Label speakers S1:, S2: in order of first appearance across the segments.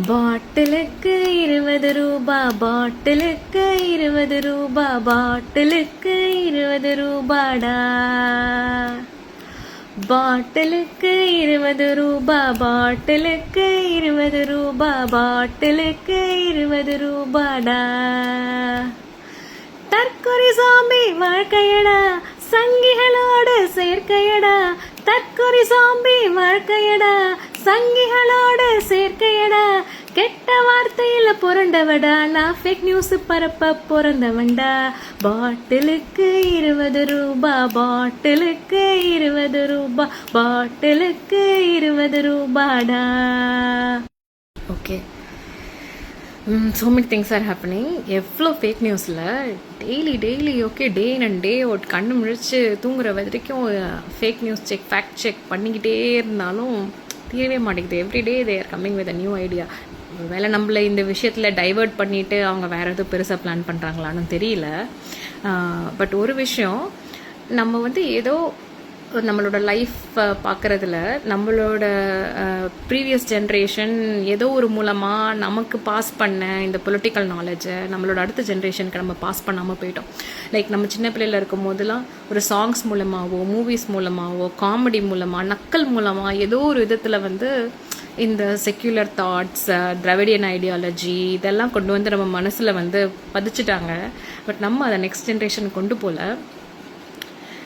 S1: பாட்டிலுக்கு 20 ரூபா, பாட்டிலுக்கு 20 ரூபா, பாட்டிலுக்கு 20 ரூபாடா. பாட்டிலுக்கு 20 ரூபா, பாட்டிலுக்கு 20 ரூபா, பாட்டிலுக்கு 20 ரூபாடா. தற்கொலை சாமி வாழ்க்கையடா, சங்கிகளோடு சேர்க்கையடா. தற்கொலை சாம்பி வாழ்க்கையடா, சங்கிகளோடு சேர்க்கையடா. கெட்ட வார்த்தையில புரண்டவடா, நான் ஃபேக் நியூஸ் பரப்ப பிறந்தவன்டா. பாட்டிலுக்கு 20 ரூபா, பாட்டிலுக்கு 20 ரூபா, பாட்டிலுக்கு 20 ரூபாடா. Okay, so many things are happening. எவ்வளோ ஃபேக் நியூஸில் daily okay, day and day out கண்ணு முழிச்சு தூங்குற வரைக்கும் fake news check, fact check பண்ணிக்கிட்டே இருந்தாலும் தீரவே மாட்டேங்குது. Everyday they are coming with a new idea. வேலை நம்மளை இந்த விஷயத்தில் டைவர்ட் பண்ணிவிட்டு அவங்க வேறு எதுவும் பெருசாக பிளான் பண்ணுறாங்களான்னு தெரியல. பட் ஒரு விஷயம், நம்ம ஏதோ நம்மளோட லைஃப் பார்க்குறதுல நம்மளோட ப்ரீவியஸ் ஜென்ரேஷன் ஏதோ ஒரு மூலமாக நமக்கு பாஸ் பண்ண இந்த பொலிட்டிக்கல் நாலேஜை நம்மளோட அடுத்த ஜென்ரேஷனுக்கு நம்ம பாஸ் பண்ணாமல் போயிட்டோம். லைக் நம்ம சின்ன பிள்ளையில் இருக்கும் போதெல்லாம் ஒரு சாங்ஸ் மூலமாகவோ, மூவிஸ் மூலமாகவோ, காமெடி மூலமாக, நக்கல் மூலமாக ஏதோ ஒரு விதத்தில் இந்த செக்யூலர் தாட்ஸ், திராவிடியன் ஐடியாலஜி இதெல்லாம் கொண்டு நம்ம மனசில் பதிச்சுட்டாங்க. பட் நம்ம அதை நெக்ஸ்ட் ஜென்ரேஷன் கொண்டு போகல.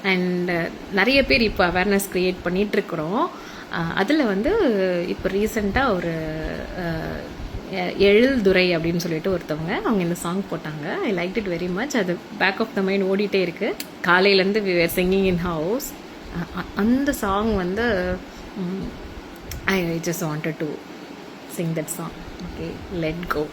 S1: அண்ட் நிறைய பேர் இப்போ அவேர்னஸ் க்ரியேட் பண்ணிகிட்ருக்குறோம். அதில் இப்போ ரீசெண்டாக ஒரு எழில்துரை அப்படின்னு சொல்லிட்டு ஒருத்தவங்க அவங்க இந்த சாங் போட்டாங்க. I like it very much. அது பேக் ஆஃப் த மைண்ட் ஓடிட்டே இருக்குது. காலையிலேருந்து we are singing in house. அந்த song I just wanted to sing that song. Okay, let go.